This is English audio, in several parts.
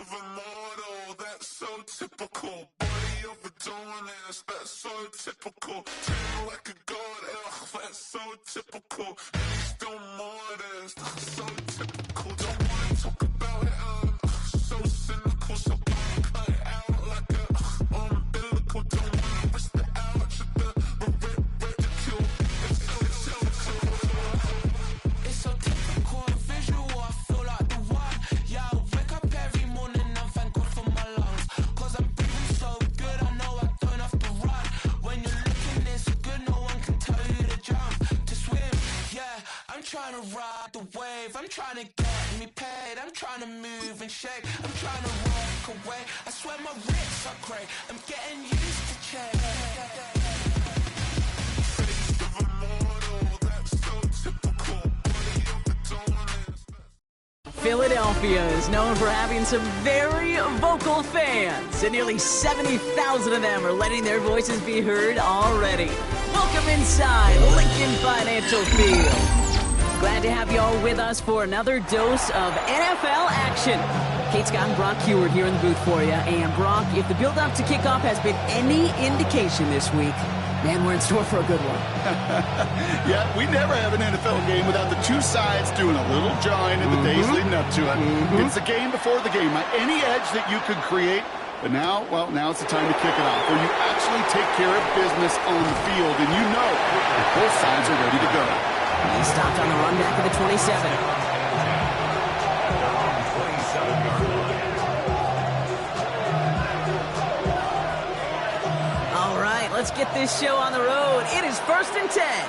of a model, that's so typical. Body of a Adonis, that's so typical. Tail like a god, ugh, that's so typical. And he's still modest, ugh, so typical. Don't wanna talk about it, so cynical. So don't cut it out like a umbilical. Don't wanna risk the ouch of the ridicule. It's so typical and visual, I feel like the one. Yeah, I wake up every morning and thank God for my lungs. Cause I'm breathing so good, I know I don't have to run. When you're looking this good, no one can tell you to jump, to swim. Yeah, I'm trying to ride the wave, I'm trying to get me paid, I'm trying to move and shake, I'm trying to walk away. I swear my wrists are great, I'm getting used to change. Face of a model, that's so typical. Body of a Adonis. Philadelphia is known for having some very vocal fans, and nearly 70,000 of them are letting their voices be heard already. Welcome inside Lincoln Financial Field. Glad to have you all with us for another dose of NFL action. Kate Scott and Brock Heward here in the booth for you. And Brock, if the build-up to kickoff has been any indication this week, man, we're in store for a good one. Yeah, we never have an NFL game without the two sides doing a little jawing in the days leading up to it. It's the game before the game. Any edge that you could create, but now, well, now it's the time to kick it off, where you actually take care of business on the field, and you know that both sides are ready to go. He stopped on the run back of the 27. All right, let's get this show on the road. It is 1st and 10.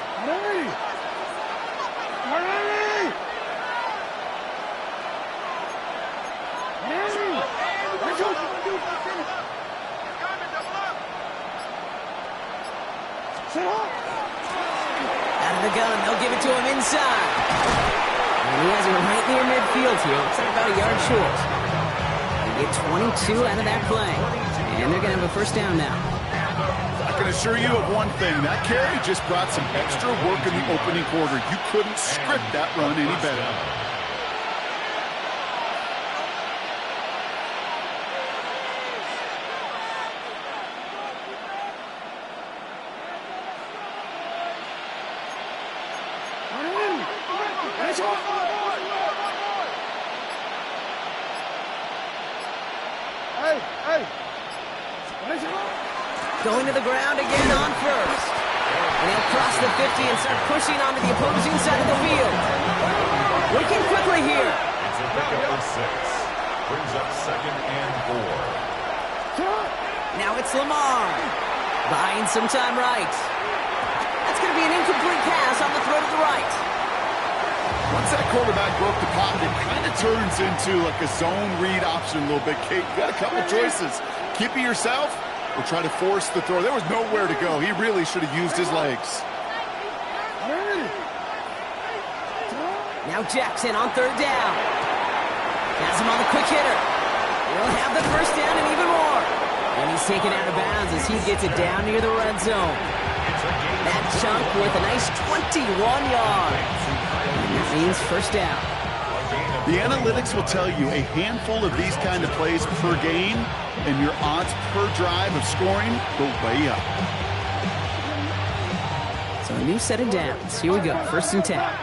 Out of the gun, they'll give it to him inside. And he has it right near midfield here. Looks like about a yard short. They get 22 out of that play. And they're going to have a first down now. I can assure you of one thing. That carry just brought some extra work in the opening quarter. You couldn't script that run any better. Going to the ground again on first. And he'll cross the 50 and start pushing onto the opposing side of the field. Working quickly here. It's a pick up for 6. Brings up 2nd and 4. Now it's Lamar. Buying some time right. That's going to be an incomplete pass on the throw to the right. Once that quarterback broke the pocket, it kind of turns into like a zone read option a little bit. Kate, you got a couple choices. Keep it yourself or try to force the throw. There was nowhere to go. He really should have used his legs. Now Jackson on 3rd down. Has him on the quick hitter. He'll have the first down and even more. And he's taken out of bounds as he gets it down near the red zone. That chunk with a nice 21 yards. And that means first down. The analytics will tell you a handful of these kind of plays per game, and your odds per drive of scoring go way up. So a new set of downs. Here we go. 1st and 10. Out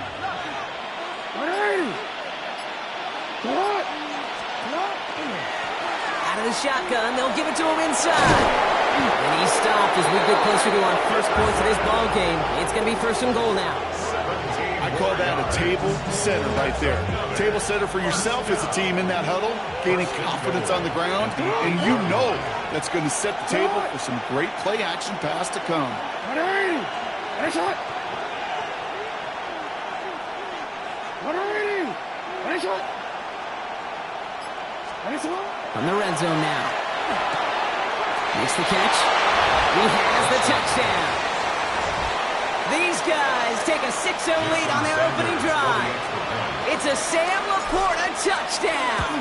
of the shotgun, they'll give it to him inside. And he's stopped as we get closer to our first points of this ball game. It's going to be 1st and goal now. I call that a table setter right there. Table setter for yourself as a team in that huddle, gaining confidence on the ground, and you know that's going to set the table for some great play action pass to come. From the red zone now. Makes the catch. He has the touchdown. These guys take a 6-0 lead on their opening drive. It's a Sam Laporta touchdown.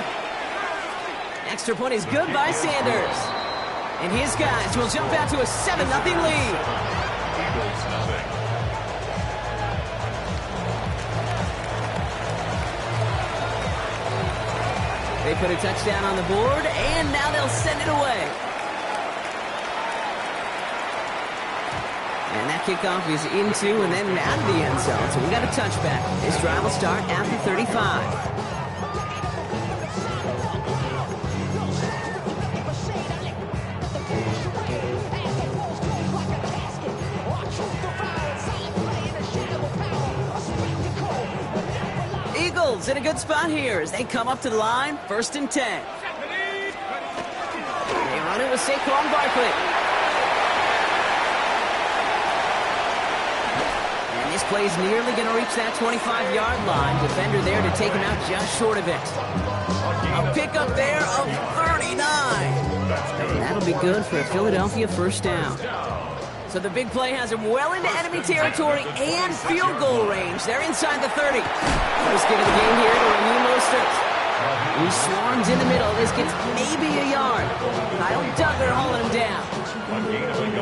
Extra point is good by Sanders. And his guys will jump out to a 7-0 lead. Eagles nothing. They put a touchdown on the board, and now they'll send it away. And that kickoff is into and then out of the end zone. So we got a touchback. This drive will start at the 35. Eagles in a good spot here as they come up to the line, 1st and 10. They run it with Saquon Barkley. And this play's nearly going to reach that 25-yard line. Defender there to take him out just short of it. A pickup there of 39. And that'll be good for a Philadelphia 1st down. So the big play has him well into enemy territory and field goal range. They're inside the 30. First give of the game here to Raheem Mostert. He swarms in the middle. This gets maybe a yard. Kyle Duggar hauling him down.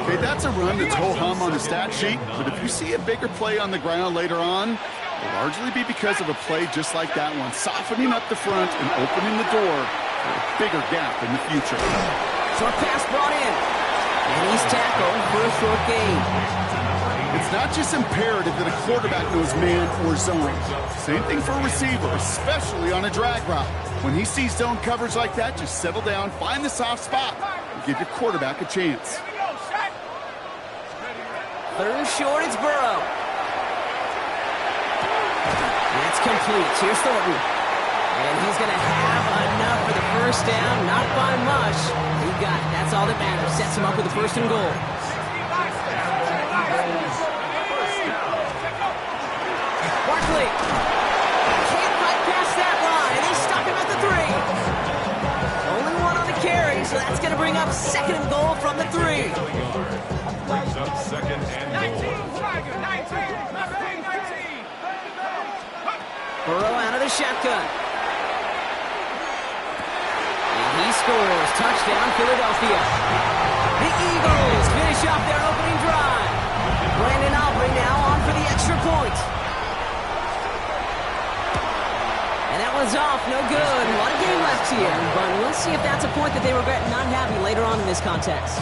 Okay, that's a run that's ho-hum on the stat sheet, but if you see a bigger play on the ground later on, it'll largely be because of a play just like that one, softening up the front and opening the door for a bigger gap in the future. Short pass brought in. And he's tackled for a short gain. It's not just imperative that a quarterback knows man or zone. Same thing for a receiver, especially on a drag route. When he sees zone coverage like that, just settle down, find the soft spot, and give your quarterback a chance. 3rd and short, it's Burrow. That's complete. Here's Thornton. And he's going to have enough for the 1st down. Not by much. He got it. That's all that matters. Sets him up with the 1st and goal. Barkley. Can't quite pass that line. They stop him at the 3. Only one on the carry, so that's going to bring up 2nd and goal from the 3. Brings up 2nd and goal. Burrow out of the shotgun. He scores. Touchdown, Philadelphia. The Eagles finish off their opening drive. Brandon Aubrey now on for the extra point. And that was off. No good. A lot of game left here. But we'll see if that's a point that they regret not having later on in this contest.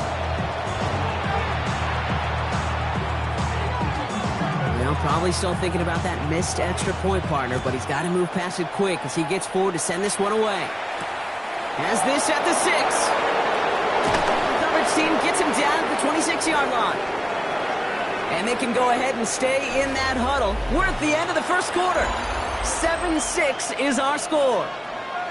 Well, probably still thinking about that missed extra point, partner, but he's got to move past it quick as he gets forward to send this one away. Has this at the 6. The coverage team gets him down at the 26-yard line. And they can go ahead and stay in that huddle. We're at the end of the 1st quarter. 7-6 is our score.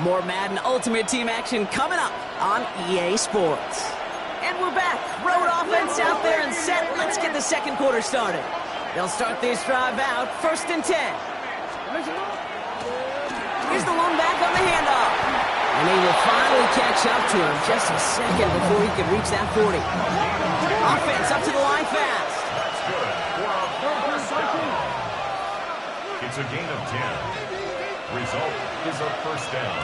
More Madden Ultimate Team action coming up on EA Sports. And we're back. Road offense out there and set. Let's get the 2nd quarter started. They'll start this drive out, 1st and 10. Here's the lone back on the handoff. And he will finally catch up to him just a second before he can reach that 40. Offense up to the line fast. That's good. It's a gain of 10. Result is a 1st down.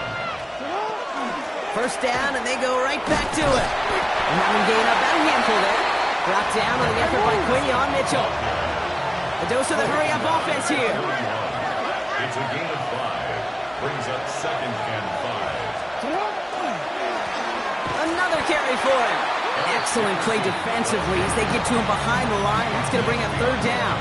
1st down, and they go right back to it. And having gained up about a handful there. Brought down on the effort by Quinion Mitchell. A dose of the hurry-up offense here. It's a gain of 5. Brings up 2nd and 5. Another carry for him. Excellent play defensively as they get to him behind the line. That's going to bring up 3rd down.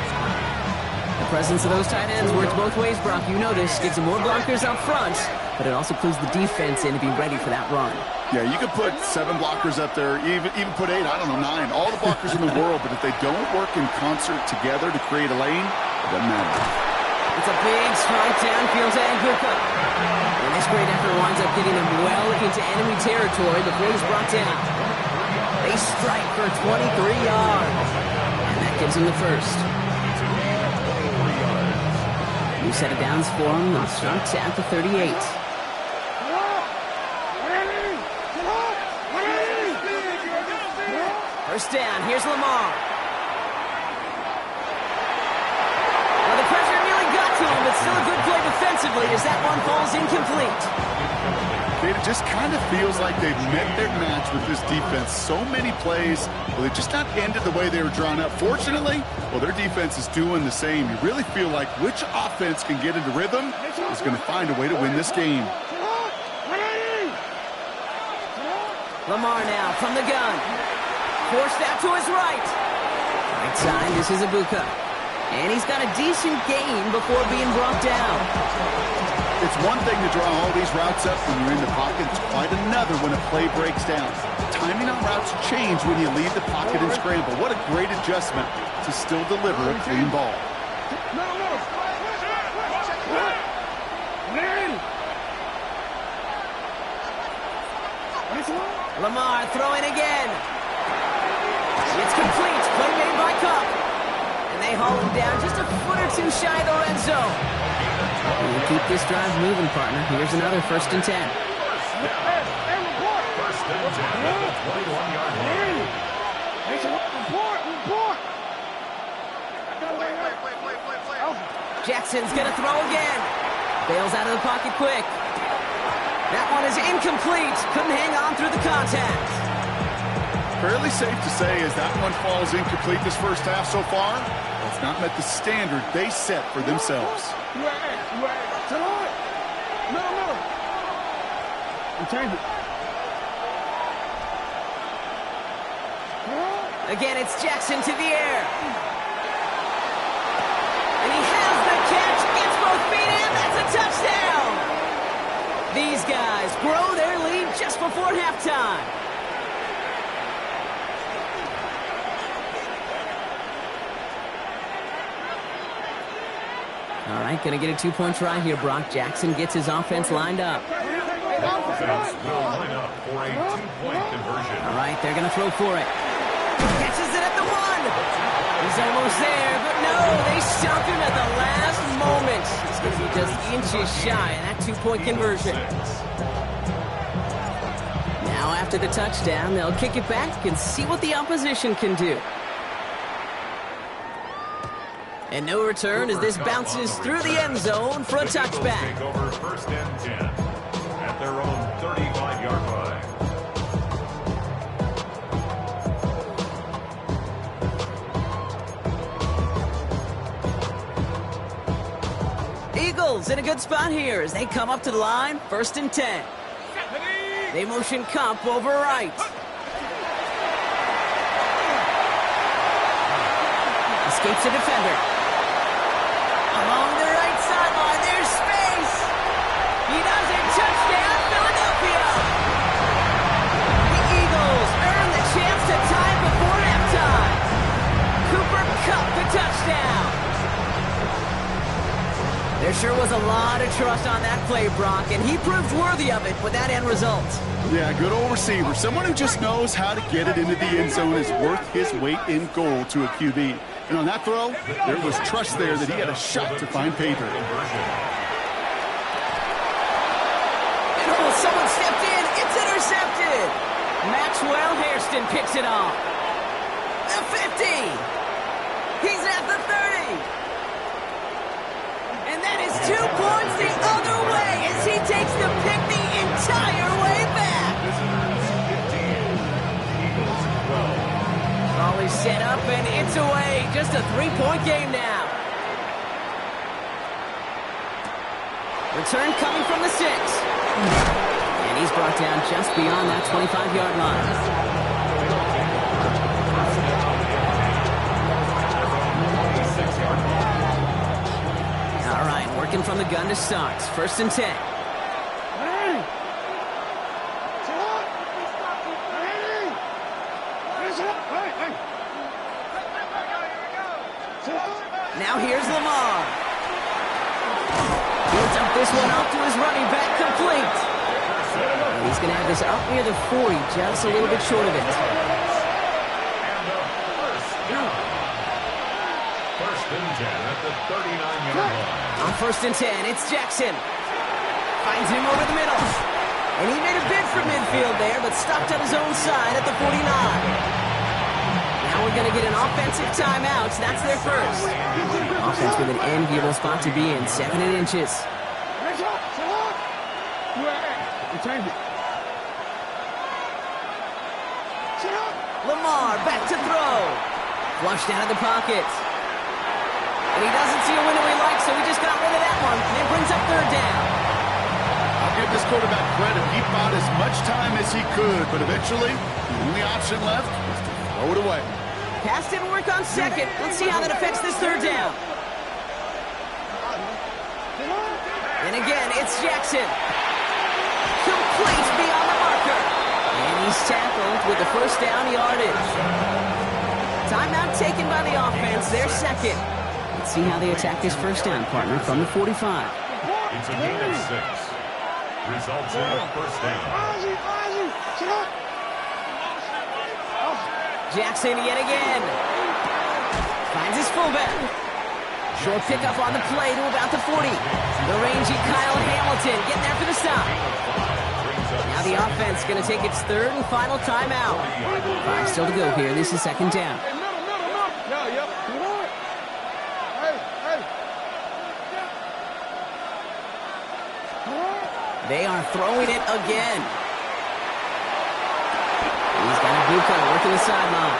The presence of those tight ends works both ways, Brock. You know this. Gets some more blockers up front, but it also clues the defense in to be ready for that run. Yeah, you could put 7 blockers up there, even put 8, I don't know, 9. All the blockers in the world, but if they don't work in concert together to create a lane, it doesn't matter. It's a big strike downfield to Nguka. And this great effort winds up getting them well into enemy territory before he's brought down. They strike for 23 yards. And that gives them the 1st. New set of downs for him. They'll start at the 38. First down. Here's Lamar. Well, the pressure nearly got to him, but still a good play defensively as that one falls incomplete. It just kind of feels like they've met their match with this defense. So many plays, well, they just not ended the way they were drawn up. Fortunately, well, their defense is doing the same. You really feel like which offense can get into rhythm is going to find a way to win this game. Lamar now from the gun. Forced out to his right. Right side, this is Ibuka. And he's got a decent gain before being brought down. It's one thing to draw all these routes up when you're in the pocket. It's quite another when a play breaks down. Timing on routes change when you leave the pocket and scramble. What a great adjustment to still deliver a clean ball. Lamar throwing again. It's complete. Play made by Cup. And they haul him down just a foot or two shy of the red zone. We'll keep this drive moving, partner. Here's another 1st and 10. First and 10 at the 21-yard line. Jackson's going to throw again. Bails out of the pocket quick. That one is incomplete. Couldn't hang on through the contact. Fairly safe to say as that one falls incomplete this first half so far, it's not met the standard they set for themselves. Again, it's Jackson to the air. And he has the catch, gets both feet in, that's a touchdown! These guys grow their lead just before halftime. All right, gonna get a 2-point try here, Brock. Jackson gets his offense lined up. Offense will line up for a 2-point conversion. All right, they're gonna throw for it. Catches it at the 1. He's almost there, but no, they stop him at the last moment. He's gonna be just inches shy of that 2-point conversion. Now after the touchdown, they'll kick it back and see what the opposition can do. And no return as this bounces through the end zone for a touchback. Take over 1st and 10 at their own 35-yard line. Eagles in a good spot here as they come up to the line, 1st and 10. They motion Cup over right. Escapes a defender. Along the right sideline, there's space. He does it. Touchdown, Philadelphia. The Eagles earn the chance to tie before halftime. Cooper Kupp the touchdown. There sure was a lot of trust on that play, Brock, and he proved worthy of it with that end result. Yeah, good old receiver. Someone who just knows how to get it into the end zone is worth his weight in gold to a QB. And on that throw, there was trust there that he had a shot to find pay dirt. And oh, someone stepped in. It's intercepted. Maxwell Hairston picks it off. The 50. He's at the 30. And that is 2 points the other way as he takes the pick the entire way back. Ball is set up and it's away. Just a 3-point game now. Return coming from the 6. And he's brought down just beyond that 25-yard line. All right, working from the gun to start. 1st and 10. Now here's Lamar. Builds up this one up to his running back, complete. And he's going to have this up near the 40, just a little bit short of it. First and 10 at the 39-yard line. On 1st and 10, it's Jackson. Finds him over the middle. And he made a bid for midfield there, but stopped on his own side at the 49. Now we're going to get an offensive timeout. That's their first. Offense with an enviable spot to be in, 7 inches. Lamar back to throw. Flushed out of the pocket. And he doesn't see a window he likes, so he just got rid of that one. And it brings up 3rd down. A give this quarterback credit. He bought as much time as he could, but eventually, the only option left was to throw it away. Pass didn't work on second. Let's see how that affects this third down. And again, it's Jackson. Complete beyond the marker. And he's tackled with the first down yardage. Timeout taken by the offense, their second. Let's see how they attack this first down, partner, from the 45. It's a gain of 6. Results in a first down. Jackson yet again. Finds his fullback. Short pickup on the play to about the 40. The rangy Kyle Hamilton getting there for the stop. Now the offense going to take its third and final timeout. 5 still to go here. This is second down. They are throwing it again. He's got Ibuka working the sideline.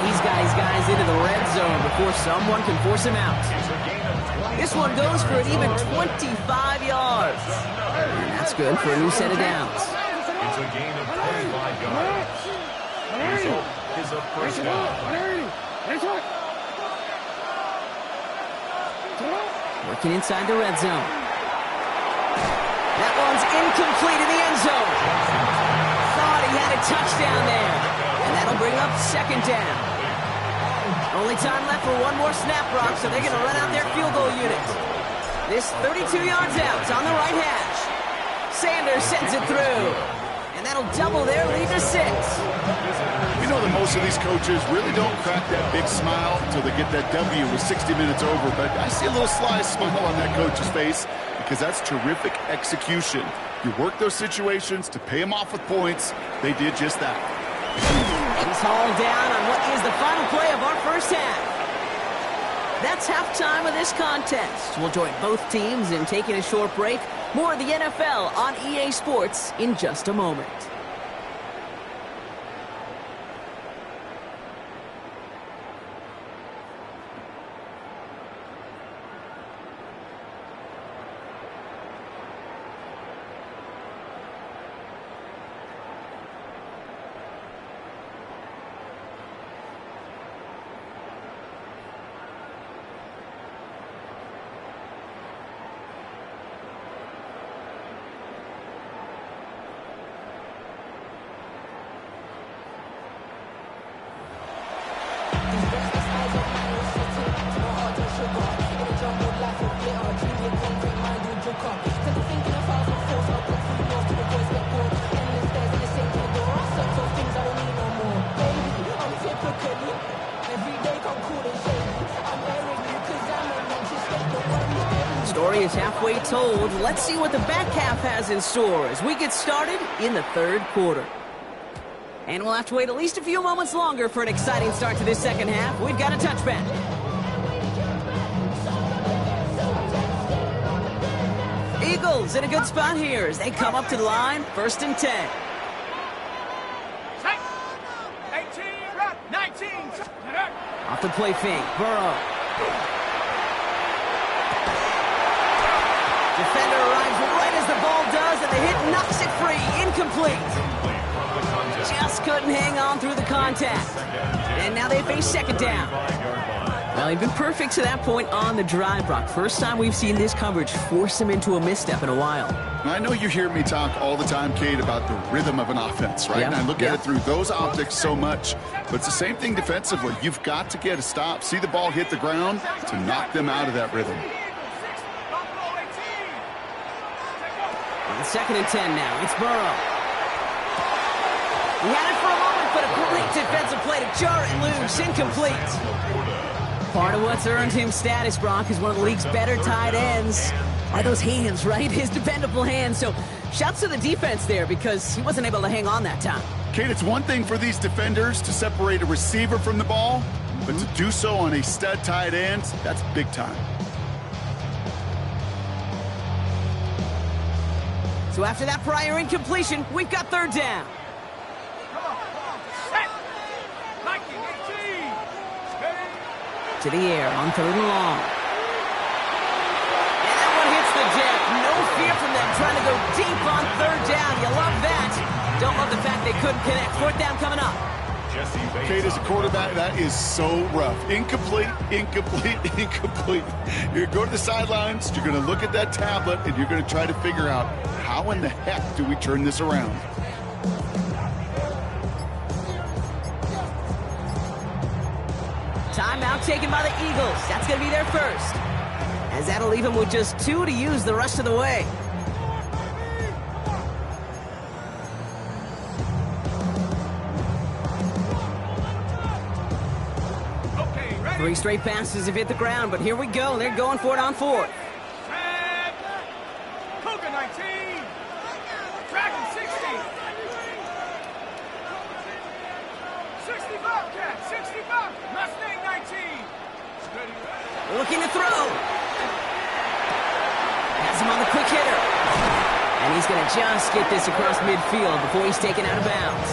He's got his guys into the red zone before someone can force him out. This one goes for an even 25 yards. And that's good for a new set of downs. It's a gain of 25 yards. The result is a first down. Working inside the red zone. That one's incomplete in the end zone. Thought he had a touchdown there. And that'll bring up second down. Only time left for one more snap, Brock, so they're going to run out their field goal unit. This 32 yards out on the right hash. Sanders sends it through. And that'll double their lead to 6. You know that most of these coaches really don't crack that big smile until they get that W with 60 minutes over, but I see a little sly smile on that coach's face because that's terrific execution. You work those situations to pay them off with points. They did just that. He's hauled down on what is the final play of our first half. That's halftime of this contest. We'll join both teams in taking a short break. More of the NFL on EA Sports in just a moment. Story is halfway told. Let's see what the back half has in store as we get started in the third quarter. And we'll have to wait at least a few moments longer for an exciting start to this second half. We've got a touchback. Eagles in a good spot here as they come up to the line, 1st and 10. 18, 19. Off the play fake, Burrow. Defender arrives right as the ball does, and the hit knocks it free. Incomplete. Just couldn't hang on through the contact. And now they face second down. Well, he'd been perfect to that point on the drive, Brock. First time we've seen this coverage force him into a misstep in a while. I know you hear me talk all the time, Kate, about the rhythm of an offense, right? And I look at it through those optics so much. But it's the same thing defensively. You've got to get a stop, see the ball hit the ground to knock them out of that rhythm. On 2nd and 10 now, it's Burrow. He had it for a moment, but a great defensive play to jar it loose, incomplete. Part of what's earned him status, Brock, is one of the league's better tight ends. By those hands, right? His dependable hands. So shouts to the defense there because he wasn't able to hang on that time. Kate, it's one thing for these defenders to separate a receiver from the ball, but to do so on a stud tight end, that's big time. So after that prior incompletion, we've got third down. To the air on 3rd and long. And that one hits the deck. No fear from them trying to go they couldn't connect. Fourth down coming up. Kate, as a quarterback, that is so rough. Incomplete, incomplete, incomplete. You're going to go to the sidelines, you're going to look at that tablet, and you're going to try to figure out how in the heck do we turn this around. Timeout taken by the Eagles. That's going to be their first. As that'll leave them with just 2 to use the rest of the way. Okay, ready. 3 straight passes have hit the ground, but here we go. They're going for it on 4th. Red. Cougar 19. Dragon 60. 60 Bobcat. 60 Bobcat. Mustang 19. Ready. Looking to throw. Has him on the quick hitter. And he's going to just get this across midfield before he's taken out of bounds.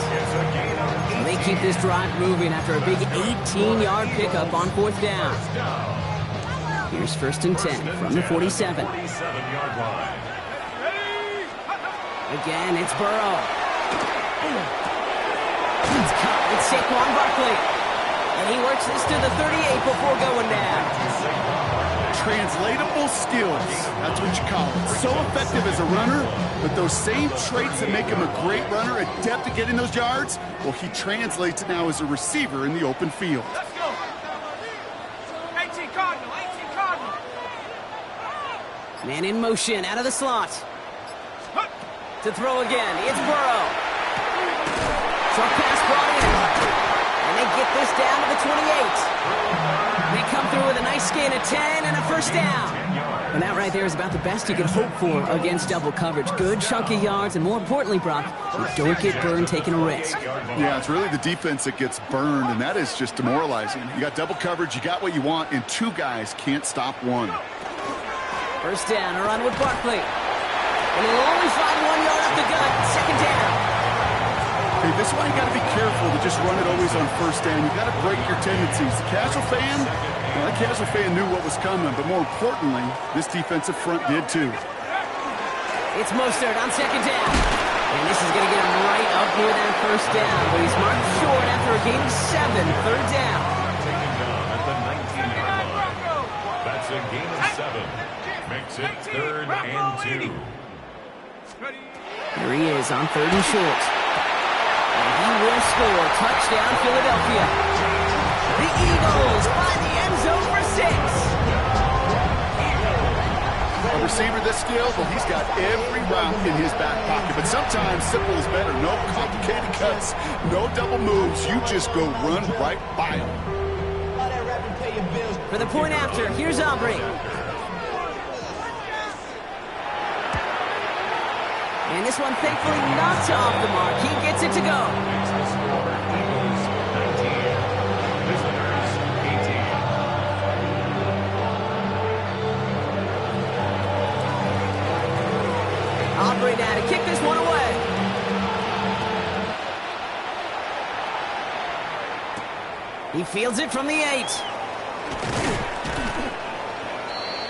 So they keep this drive moving after a big 18-yard pickup on 4th down. Here's 1st and 10 from the 47. Again, it's Burrow. It's caught with Saquon Barkley. And he works this to the 38 before going down. Translatable skills, that's what you call it. So effective as a runner, but those same traits that make him a great runner, adept at getting those yards, well, he translates it now as a receiver in the open field. Let's go. 18 Cardinal. 18 Cardinal. Man in motion, out of the slot. To throw again, it's Burrow. Short pass brought in. And they get this down to the 28. They come through with a nice gain of 10 and a first down. And that right there is about the best you can hope for against double coverage. Good chunky yards, and more importantly, Brock, you don't get burned taking a risk. Yeah, it's really the defense that gets burned, and that is just demoralizing. You got double coverage, you got what you want, and 2 guys can't stop one. First down, a run with Barkley. And he'll only find 1 yard up the gut. Second down. Okay, this is why you got to be careful to just run it always on first down. You got to break your tendencies. The casual fan, well, that casual fan knew what was coming, but more importantly, this defensive front did too. It's Mostert on second down. And this is going to get him right up near that first down, but he's marked short after a gain of 7, third down. Taken down at the 19-yard line. That's a gain of 7. Makes it 3rd and 2. Here he is on 3rd and short. He will score. Touchdown, Philadelphia. The Eagles find the end zone for 6. A receiver this skilled, well, he's got every route in his back pocket. But sometimes simple is better. No complicated cuts, no double moves. You just go run right by him. For the point after, here's Aubrey. And this one thankfully not off the mark. He gets it to go. Makes the score Eagles 19, visitors 18. Aubrey now to kick this one away. He fields it from the 8.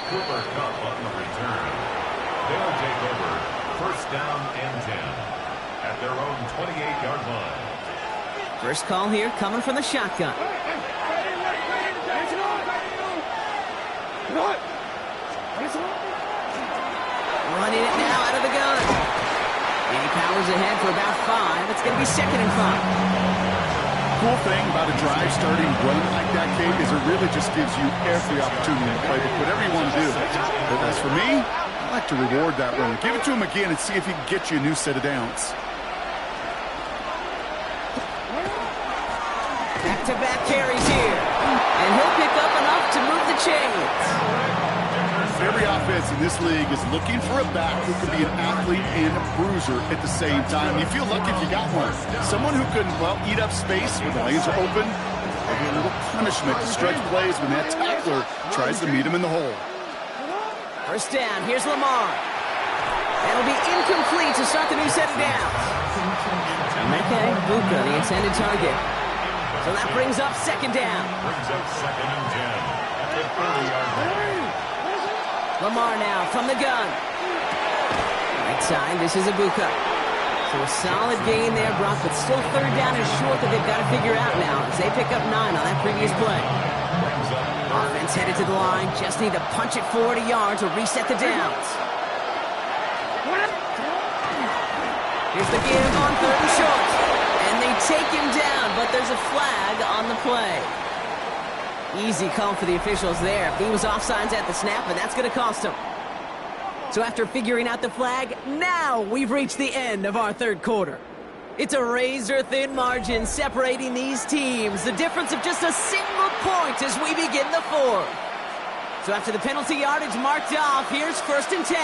Cooper Kupp on the return. They'll take over. First down and 10 at their own 28-yard line. First call here coming from the shotgun. Running it now out of the gun. And he powers ahead for about 5. It's going to be 2nd and 5. Cool thing about a drive starting run like that, Kate, is it really just gives you every opportunity to play with whatever you want to do. But as for me, I like to reward that run. Give it to him again and see if he can get you a new set of downs. Back-to-back carries here. And he'll pick up enough to move the chains. Every offense in this league is looking for a back who can be an athlete and a bruiser at the same time. You feel lucky if you got one. Someone who can, well, eat up space when the lanes are open. Maybe a little punishment to stretch plays when that tackler tries to meet him in the hole. First down, here's Lamar. That'll be incomplete to start the new set of downs. Okay, Buka, the intended target. So that brings up 2nd down. Brings up 2nd and 10 at the 30-yard line. Lamar now from the gun. Right side, this is Ibuka. So a solid gain there, Brock, but still third down and short that they've got to figure out now as they pick up 9 on that previous play. Offense headed to the line, just need to punch it 40 yards or reset the downs. Here's the give on 3rd and short. And they take him down, but there's a flag on the play. Easy call for the officials there. He was offsides at the snap, and that's going to cost him. So after figuring out the flag, now we've reached the end of our 3rd quarter. It's a razor-thin margin separating these teams. The difference of just a single point as we begin the 4th. So after the penalty yardage marked off, here's 1st and 10.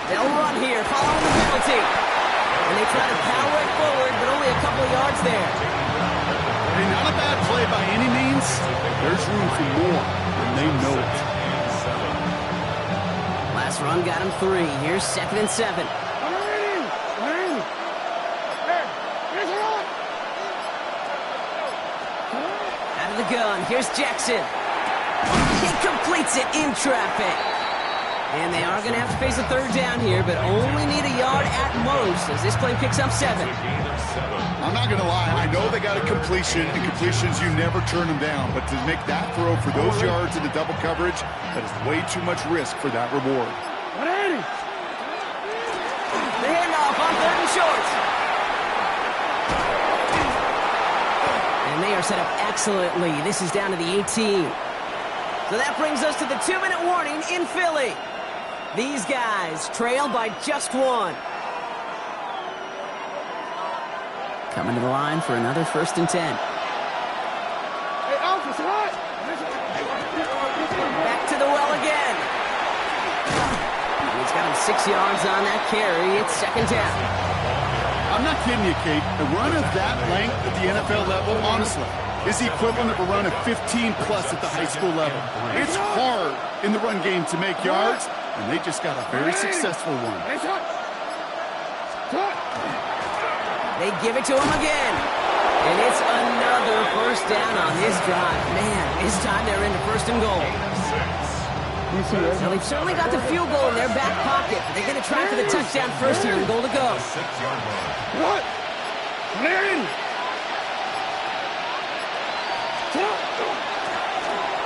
They'll run here following the penalty. And they try to power it forward, but only a couple of yards there. Hey, not a bad play by any means. There's room for more, and they know it. Last run got him 3. Here's 2nd and 7. Out of the gun, here's Jackson. He completes it in traffic. And they are going to have to face a 3rd down here, but only need a yard at most as this play picks up 7. I'm not going to lie. I know they got a completion, and completions, you never turn them down. But to make that throw for those yards in the double coverage, that is way too much risk for that reward. The handoff on 3rd and short. And they are set up excellently. This is down to the 18. So that brings us to the 2-minute warning in Philly. These guys trail by just 1. Coming to the line for another 1st and 10. Back to the well again. He's got him 6 yards on that carry. It's 2nd down. I'm not kidding you, Kate. A run of that length at the NFL level, honestly, is the equivalent of a run of 15-plus at the high school level. It's hard in the run game to make yards, and they just got a very successful one. They give it to him again. And it's another 1st down on this drive. Man, this time they're into 1st and goal. Now, they've certainly got the field goal in their back pocket. They're going to try for the touchdown first here and goal to go.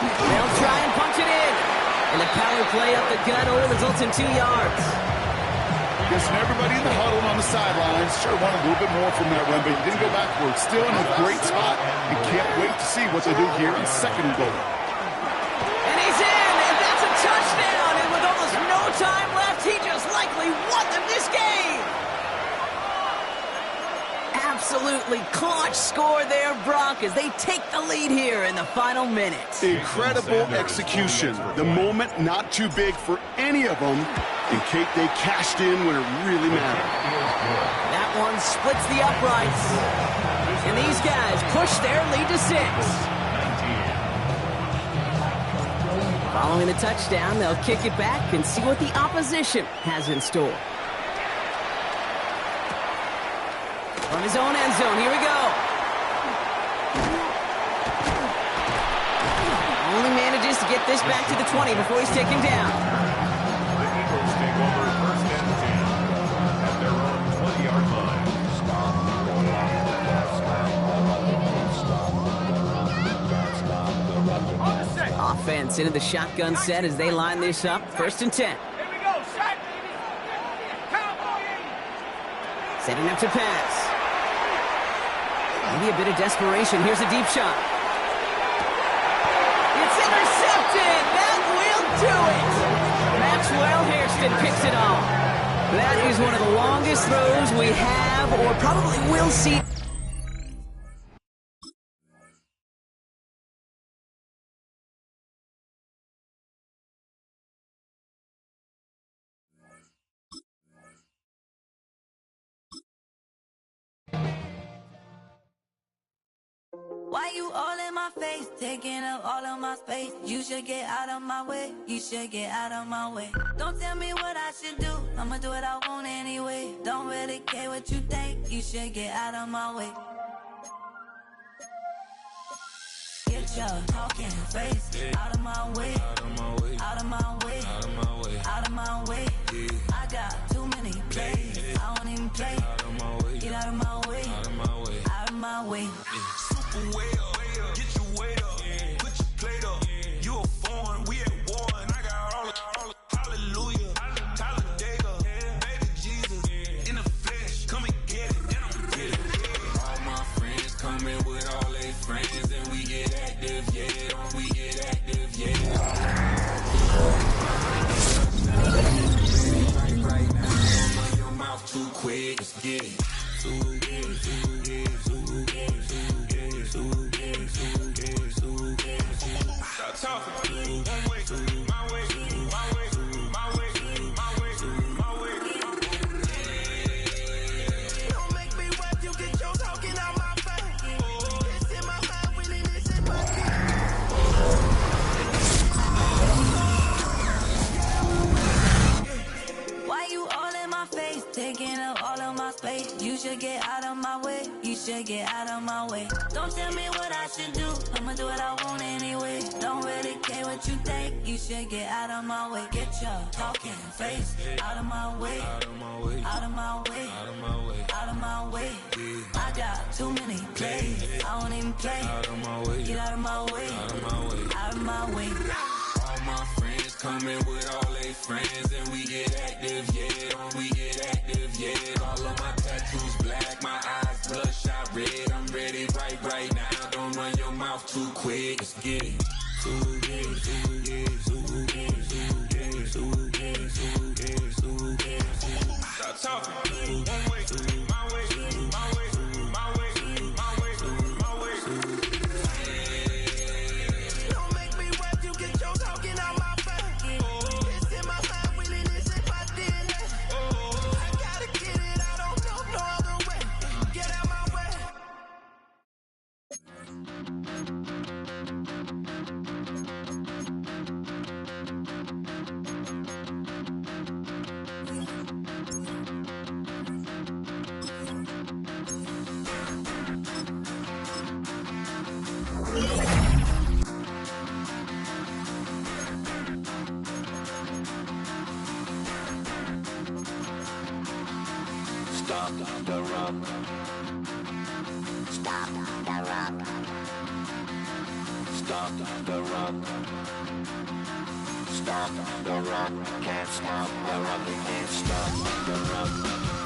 They'll try and punch it in. And the power play up the gut only results in 2 yards. Listen, everybody in the huddle on the sidelines sure wanted a little bit more from that run, but he didn't go backwards. Still in a great spot. You can't wait to see what they do here on 2nd and goal. And he's in, and that's a touchdown. And with almost no time left, he just likely won them this game. Absolutely clutch score there, Brock, as they take the lead here in the final minute. Incredible execution. The moment not too big for any of them. And Kate, they cashed in when it really mattered. That one splits the uprights. And these guys push their lead to 6. Following the touchdown, they'll kick it back and see what the opposition has in store. From his own end zone, here we go. Only manages to get this back to the 20 before he's taken down. The Eagles take over 1st and 10 at their own 20-yard line. Offense into the shotgun set as they line this up. 1st and 10. Here we go, set. Setting up to pass. Maybe a bit of desperation. Here's a deep shot. It's intercepted. That will do it. Maxwell Hairston picks it off. That is one of the longest throws we have or probably will see. Why you all in my face, taking up all of my space? You should get out of my way, you should get out of my way. Don't tell me what I should do, I'ma do what I want anyway. Don't really care what you think, you should get out of my way. Get your talking face out of my way, out of my way, out of my way, out of my way, out of my way. I got too many plays, I don't even play. Out of my way, get out of my way, out of my way, out of my way. Super way up, get your weight up, put your plate up. You a foreign, we at war, and I got all the hallelujah, Talladega, baby Jesus, in the flesh, come and get it, and I'm get it. All my friends coming with all their friends, and we get active, yeah, don't we get active, yeah. Right now, run your mouth too quick, let's get it. Stop talking. One way, my way, my way, my way, my way, my way. Don't make me rap, you get your talking out my face. It's in my mind, winning this in my feet. Why you all in my face, taking up all of my space? You should get out of my way, you should get out of my way. Don't tell me what I should do, I'ma do what I want anyway. Don't really care what you think, you should get out of my way. Get your talking face out of my way, out of my way, out of my way, out of my way, out of my way. I got too many plays, I don't even play. Out of my way, get out of my way, out of my way, out of my way. All my friends coming with all their friends, and we get active, yeah, don't we get active, yeah. All of my tattoos black, my eyes bloodshot red. I'm ready right now. Don't run your mouth too quick. Let's get it. Stop talking. One way, my way, my way, my way, my way, my way. Don't make me rap, you get your talking out my face. It's in my mind, winning this in my DNA. I gotta get it, I don't know no other way. Get out my way. Stop the rock. Stop the rock. Stop the rock. Stop the rock. Can't stop the rock. You can't stop the rock.